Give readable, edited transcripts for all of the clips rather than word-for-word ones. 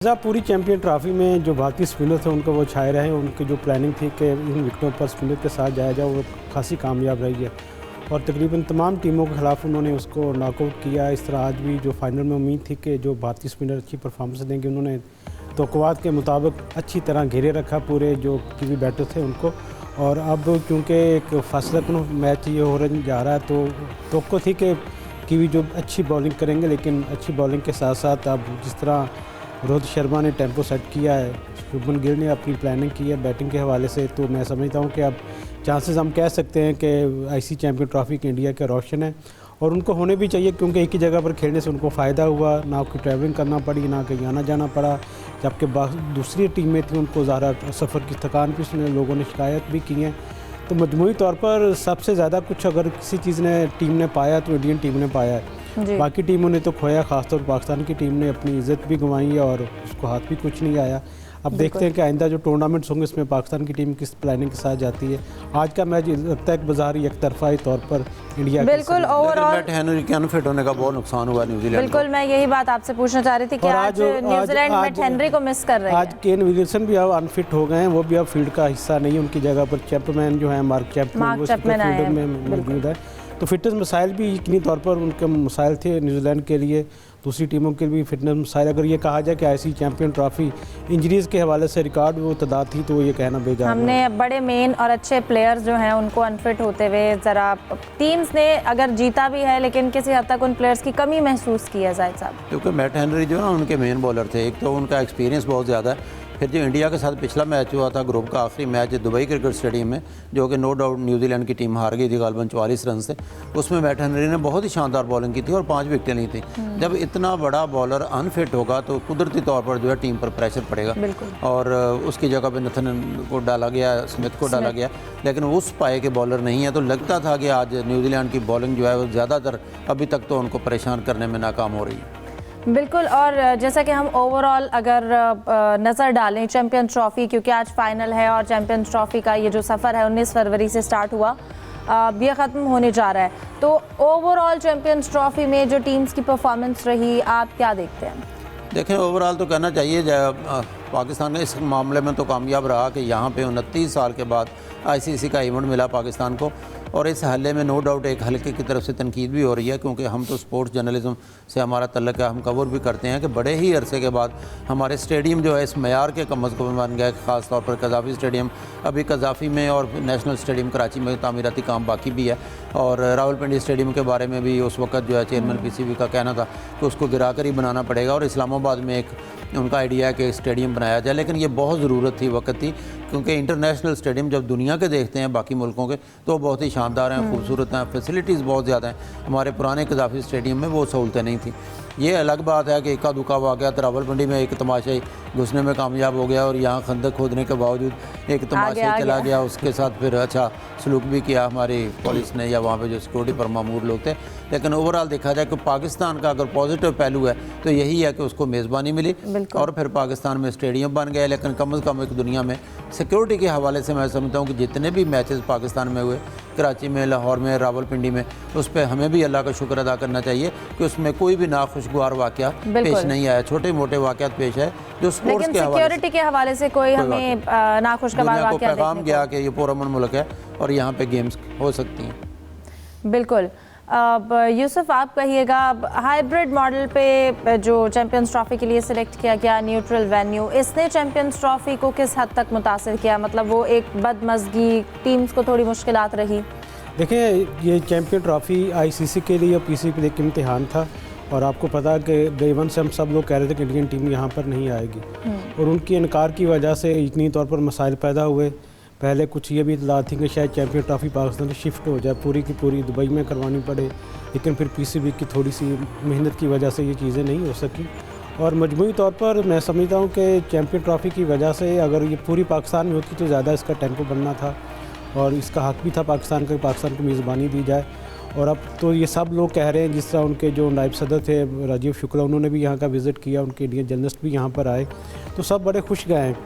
पूरी champion trophy में जो भारतीय स्पिनर थे उनको वो छाए रहे, उनकी जो प्लानिंग थी कि इन विकेटों पर स्पिनर के साथ जाया जाए वो खासी कामयाब रही है और तकरीबन तमाम टीमों के खिलाफ उन्होंने उसको नॉकआउट किया। इस तरह आज भी जो फाइनल में उम्मीद थी कि जो भारतीय स्पिनर अच्छी परफॉर्मेंस देंगे, उन्होंने तवक्कुआत के मुताबिक अच्छी तरह घेरे रखा पूरे जो कीवी बैटर थे उनको। और अब क्योंकि एक फासलाकुन मैच ये हो जा रहा है तो तवक्को थी कि कीवी जो अच्छी बॉलिंग करेंगे, लेकिन अच्छी बॉलिंग के साथ साथ अब जिस तरह रोहित शर्मा ने टेम्पो सेट किया है, शुभमन गिल ने अपनी प्लानिंग की है बैटिंग के हवाले से, तो मैं समझता हूं कि अब चांसेस हम कह सकते हैं कि आईसी चैंपियन ट्रॉफी के इंडिया के रोशन है और उनको होने भी चाहिए क्योंकि एक ही जगह पर खेलने से उनको फ़ायदा हुआ, ना कोई ट्रैवलिंग करना पड़ी, ना कहीं आना जाना पड़ा। जबकि दूसरी टीमें थी उनको ज़्यादा सफ़र की थकान भी उसने लोगों ने शिकायत भी की हैं। तो मजमूई तौर पर सबसे ज़्यादा कुछ अगर किसी चीज़ ने टीम ने पाया तो इंडियन टीम ने पाया है। बाकी टीमों ने तो खोया, खासतौर पर पाकिस्तान की टीम ने अपनी इज़्ज़त भी गंवाई है और उसको हाथ भी कुछ नहीं आया। अब देखते हैं कि आइंदा जो टूर्नामेंट्स होंगे इसमें पाकिस्तान की टीम किस प्लानिंग के साथ जाती है। आज का मैच लगता है कि बाज़ारी एक तरफा तौर पर इंडिया बिल्कुल ओवरऑल मैट हेनरी के अनफिट होने का बहुत नुकसान हुआ न्यूजीलैंड बिल्कुल मैं यही बात आपसे पूछना चाह रही थी कि आज न्यूजीलैंड मैट हेनरी को मिस कर रहे हैं। आज केन विलियमसन भी अब अनफिट हो गए हैं, वो भी अब फील्ड का हिस्सा नहीं है, उनकी जगह पर चैपमैन जो है मार्क चैपमैन फील्ड में मौजूद है। तो फिटनेस मसाइल भी यकीनी तौर पर उनके मसाइल थे न्यूजीलैंड के लिए, दूसरी टीमों के भी फिटनेस मसाइल। अगर ये कहा जाए कि ऐसी चैंपियन ट्रॉफी इंजरीज़ के हवाले से रिकॉर्ड वो तादाद थी तो ये कहना बेजार। हमने बड़े मेन और अच्छे प्लेयर्स जो हैं उनको अनफिट होते हुए ज़रा टीम्स ने अगर जीता भी है लेकिन किसी हद तक उन प्लेयर्स की कमी महसूस की है जाहिद साहब। क्योंकि मैट हेनरी जो है ना उनके मेन बॉलर थे, एक तो उनका एक्सपीरियंस बहुत ज़्यादा है, फिर जो इंडिया के साथ पिछला मैच हुआ था ग्रुप का आखिरी मैच दुबई क्रिकेट स्टेडियम में, जो कि नो डाउट न्यूजीलैंड की टीम हार गई थी गालबन 44 रन से, उसमें मैट हेनरी ने बहुत ही शानदार बॉलिंग की थी और 5 विकेटें ली थी। जब इतना बड़ा बॉलर अनफिट होगा तो कुदरती तौर पर जो है टीम पर प्रेशर पड़ेगा और उसकी जगह पे नथन को डाला गया, स्मिथ को डाला गया, लेकिन उस पाए के बॉलर नहीं है। तो लगता था कि आज न्यूजीलैंड की बॉलिंग जो है वो ज़्यादातर अभी तक तो उनको परेशान करने में नाकाम हो रही है। बिल्कुल। और जैसा कि हम ओवरऑल अगर नज़र डालें चैंपियन ट्रॉफ़ी, क्योंकि आज फाइनल है और चैंपियन ट्रॉफ़ी का ये जो सफ़र है 19 फरवरी से स्टार्ट हुआ, ये ख़त्म होने जा रहा है, तो ओवरऑल चैंपियन ट्रॉफ़ी में जो टीम्स की परफॉर्मेंस रही आप क्या देखते हैं? देखें ओवरऑल तो कहना चाहिए पाकिस्तान ने इस मामले में तो कामयाब रहा कि यहाँ पे 29 साल के बाद आईसीसी का इवेंट मिला पाकिस्तान को, और इस हल्ले में नो डाउट एक हल्के की तरफ से तनकीद भी हो रही है क्योंकि हम तो स्पोर्ट्स जर्नलिज्म से हमारा तल्लक है, हम कवर भी करते हैं कि बड़े ही अरसे के बाद हमारे स्टेडियम जो है इस मयार के कम अज़ कम बन गया। ख़ास तौर पर कज़ाफ़ी स्टेडियम, अभी कज़ाफ़ी में और नेशनल स्टेडियम कराची में तामीराती काम बाकी भी है, और रावलपिंडी स्टेडियम के बारे में भी उस वक्त जो है चेयरमैन पीसीबी का कहना था कि उसको गिरा कर ही बनाना पड़ेगा, और इस्लामाबाद में एक उनका आइडिया है कि स्टेडियम बनाया जाए, लेकिन ये बहुत ज़रूरत थी, वक्त थी, क्योंकि इंटरनेशनल स्टेडियम जब दुनिया के देखते हैं बाकी मुल्कों के तो बहुत ही शानदार हैं, खूबसूरत हैं, फैसिलिटीज़ बहुत ज़्यादा हैं। हमारे पुराने कज़ाफ़ी स्टेडियम में वो सहूलतें नहीं थी। ये अलग बात है कि इक्का दुक्का वाक़या रावलपिंडी में एक तमाशाई घुसने में कामयाब हो गया और यहाँ खंदक खोदने के बावजूद एक तमाशाई चला गया, उसके साथ फिर अच्छा सलूक भी किया हमारी पुलिस ने या वहाँ पे जो सिक्योरिटी पर मामूर लोग थे। लेकिन ओवरऑल देखा जाए कि पाकिस्तान का अगर पॉजिटिव पहलू है तो यही है कि उसको मेज़बानी मिली और फिर पाकिस्तान में स्टेडियम बन गए। लेकिन कम अज़ कम एक दुनिया में सिक्योरिटी के हवाले से मैं समझता हूँ कि जितने भी मैचेस पाकिस्तान में हुए, कराची में, लाहौर में, रावलपिंडी में, उस पर हमें भी अल्लाह का शुक्र अदा करना चाहिए कि उसमें कोई भी नाखुशगवार वाक़या पेश नहीं आया। छोटे मोटे वाक़यात पेश है जो स्पोर्ट्स के सिक्योरिटी के हवाले से कोई हमें नाखुशगवार वाक़या पैगाम गया कि ये पुरअमन मुल्क है और यहाँ पे गेम्स हो सकती हैं। बिल्कुल। अब यूसुफ आप कहिएगा, हाइब्रिड मॉडल पे जो चैंपियंस ट्रॉफ़ी के लिए सिलेक्ट किया गया न्यूट्रल वेन्यू, इसने चैंपियंस ट्रॉफ़ी को किस हद तक मुतासिर किया? मतलब वो एक बदमज़गी, टीम्स को थोड़ी मुश्किलात रही? देखिए ये चैंपियन ट्रॉफ़ी आईसीसी के लिए और पीसीबी के लिए एक इम्तिहान था, और आपको पता है कि डे वन से हम सब लोग कह रहे थे कि इंडियन टीम यहाँ पर नहीं आएगी, और उनकी इनकार की वजह से यकीनी तौर पर मसाइल पैदा हुए। पहले कुछ ये भी इतला थी कि शायद चैंपियन ट्रॉफ़ी पाकिस्तान से शिफ्ट हो जाए, पूरी की पूरी दुबई में करवानी पड़े, लेकिन फिर पीसीबी की थोड़ी सी मेहनत की वजह से ये चीज़ें नहीं हो सकी। और मजमूई तौर पर मैं समझता हूँ कि चैंपियन ट्रॉफ़ी की वजह से अगर ये पूरी पाकिस्तान में होती तो ज़्यादा इसका टेम्पो बनना था और इसका हक़ भी था पाकिस्तान को मेज़बानी दी जाए। और अब तो ये सब लोग कह रहे हैं, जिस तरह उनके जो नायब सदर थे राजीव शुक्ला, उन्होंने भी यहाँ का विज़िट किया, उनके इंडियन जर्नलिस्ट भी यहाँ पर आए, तो सब बड़े खुश गए हैं।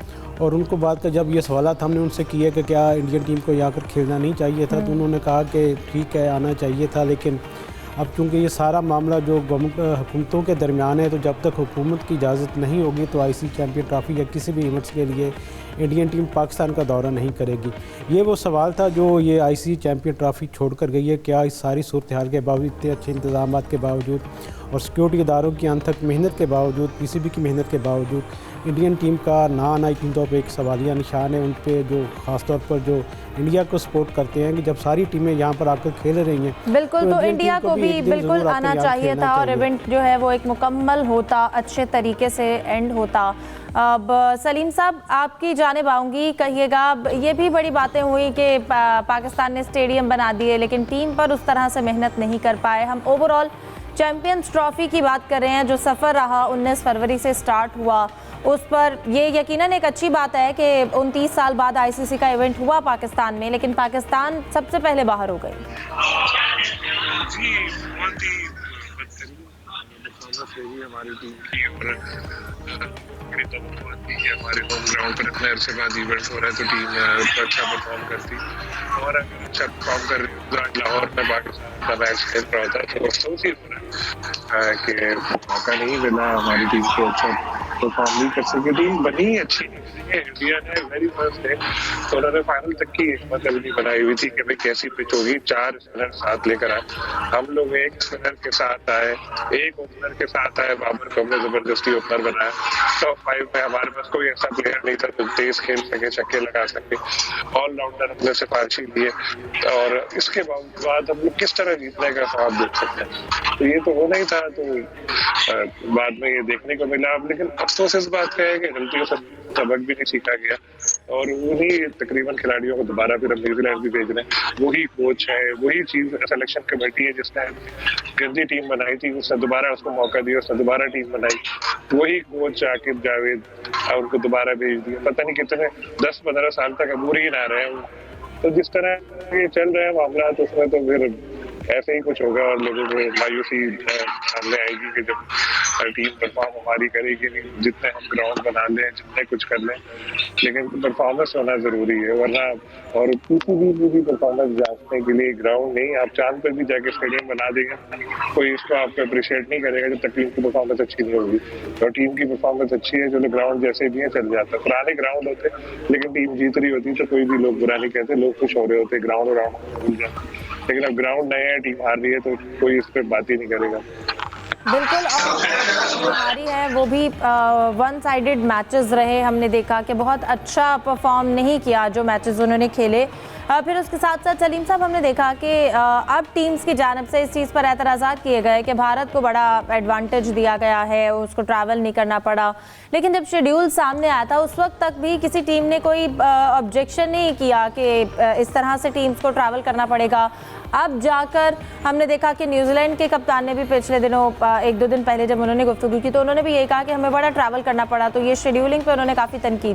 और उनको बात का जब ये सवालात हमने उनसे किए कि क्या इंडियन टीम को यहाँ पर खेलना नहीं चाहिए था, तो उन्होंने कहा कि ठीक है आना चाहिए था, लेकिन अब चूँकि ये सारा मामला जो गवर्नमेंट हुकूमतों के दरमियान है, तो जब तक हुकूमत की इजाज़त नहीं होगी तो आईसीसी चैम्पियन ट्रॉफी या किसी भी इवेंट्स के लिए इंडियन टीम पाकिस्तान का दौरा नहीं करेगी। ये वो सवाल था जो ये आईसीसी चैम्पियन ट्रॉफी छोड़ कर गई है। क्या इस सारी सूरत हाल के बावजूद, इतने अच्छे इंतजाम के बावजूद और सिक्योरिटी इदारों की अनथक मेहनत के बावजूद, पीसीबी की मेहनत के बावजूद इंडियन टीम का ना आना टीम तौर पर एक सवालिया निशान है उन पर, जो ख़ासतौर पर जो इंडिया को सपोर्ट करते हैं कि जब सारी टीमें यहाँ पर आकर खेल रही हैं बिल्कुल, तो इंडिया को भी बिल्कुल आना चाहिए था और इवेंट जो है वो एक मुकम्मल होता, अच्छे तरीके से एंड होता। अब सलीम साहब आपकी जानिब आऊँगी, कहिएगा ये भी बड़ी बातें हुई कि पाकिस्तान ने स्टेडियम बना दिए लेकिन टीम पर उस तरह से मेहनत नहीं कर पाए। हम ओवरऑल चैम्पियंस ट्रॉफी की बात कर रहे हैं, जो सफ़र रहा 19 फरवरी से स्टार्ट हुआ, उस पर ये यकीनन एक अच्छी बात है कि 29 साल बाद आईसीसी का इवेंट हुआ पाकिस्तान में, लेकिन पाकिस्तान सबसे पहले बाहर हो गई। जी, बहुत ही बदतरीन हमारी टीम की और बड़ी तवक्को आती है हमारे होम ग्राउंड पर इतने अरसे बाद इवेंट हो रहा है तो टीम अच्छा परफॉर्म करती और अगर अच्छा परफॉर्म कर रही लाहौर में पाकिस्तान का मैच खेल रहा होता है तो अफसोस ही हो रहा है कि मौका नहीं मिला हमारी टीम को अच्छा परफॉर्म नहीं कर सके। टीम बनी अच्छी इंडिया ने वेरी फर्स्ट डे तो उन्होंने फाइनल तक की मतलब नहीं बनाई हुई थी कि भाई कैसी पिच होगी, 4 स्पिनर साथ लेकर आए, हम लोग एक स्पिनर के साथ आए, एक ओपनर के साथ आए, बाबर को हमने जबरदस्ती ओपनर बनाया। टॉप 5 में हमारे पास कोई ऐसा प्लेयर नहीं था जो तेज खेल सके, छक्के लगा सके, ऑलराउंडर हमने सिफारिशी लिए और इसके बाद हम लोग किस तरह जीतने का ख्वाब देख सकते हैं। तो ये तो होना ही था, तो बाद में ये देखने को मिला। लेकिन अफसोस इस बात का है कि गलतियों से सबक भी नहीं सीखा गया और उन्हीं तकरीबन खिलाड़ियों को दोबारा फिर हम न्यूजीलैंड भी भेज रहे हैं। वही कोच है, वही चीज सिलेक्शन कमेटी है जिसने गंदी टीम बनाई थी, उसने दोबारा उसको मौका दिया, उसने दोबारा टीम बनाई, वही कोच आकिब जावेद उनको दोबारा भेज दिया। पता नहीं कितने 10-15 साल तक अबूर ही ना रहे हैं। तो जिस तरह ये चल रहे हैं मामला तो उसमें तो फिर ऐसे ही कुछ होगा और लोगों को मायूसी सामने आएगी कि जब टीम परफॉर्म हमारी करेगी नहीं, जितने हम ग्राउंड बना लें, जितने कुछ कर लें, लेकिन परफॉर्मेंस होना जरूरी है। वरना और पूरी परफॉर्मेंस जांचने के लिए ग्राउंड नहीं, आप चांद पर भी जाके स्टेडियम बना देंगे, कोई इसको आपको अप्रिशिएट नहीं करेगा जब तक टीम की परफॉर्मेंस अच्छी नहीं होगी। और टीम की परफॉर्मेंस अच्छी है, जो ग्राउंड जैसे भी है चल जाता है। पुराने ग्राउंड होते लेकिन टीम जीत रही होती तो कोई भी लोग बुरा नहीं कहते, लोग खुश हो रहे होते, ग्राउंड भूल जाते। लेकिन अब ग्राउंड नया है, टीम हार रही है तो कोई इस पर बात ही नहीं करेगा। बिल्कुल, और जो हारी है वो भी वन साइडेड मैचेस रहे। हमने देखा कि बहुत अच्छा परफॉर्म नहीं किया जो मैचेस उन्होंने खेले। फिर उसके साथ साथ सलीम साहब हमने देखा कि अब टीम्स की जानिब से इस चीज़ पर एतराज़ात किए गए कि भारत को बड़ा एडवांटेज दिया गया है, उसको ट्रैवल नहीं करना पड़ा। लेकिन जब शेड्यूल सामने आया था उस वक्त तक भी किसी टीम ने कोई ऑब्जेक्शन नहीं किया कि इस तरह से टीम्स को ट्रैवल करना पड़ेगा। अब जाकर हमने देखा कि न्यूजीलैंड के कप्तान ने भी पिछले दिनों 1-2 दिन पहले जब उन्होंने गुफ्तगू की तो उन्होंने भी यही कहा कि हमें बड़ा ट्रैवल करना पड़ा, तो ये शेड्यूलिंग पे उन्होंने काफ़ी तनकीद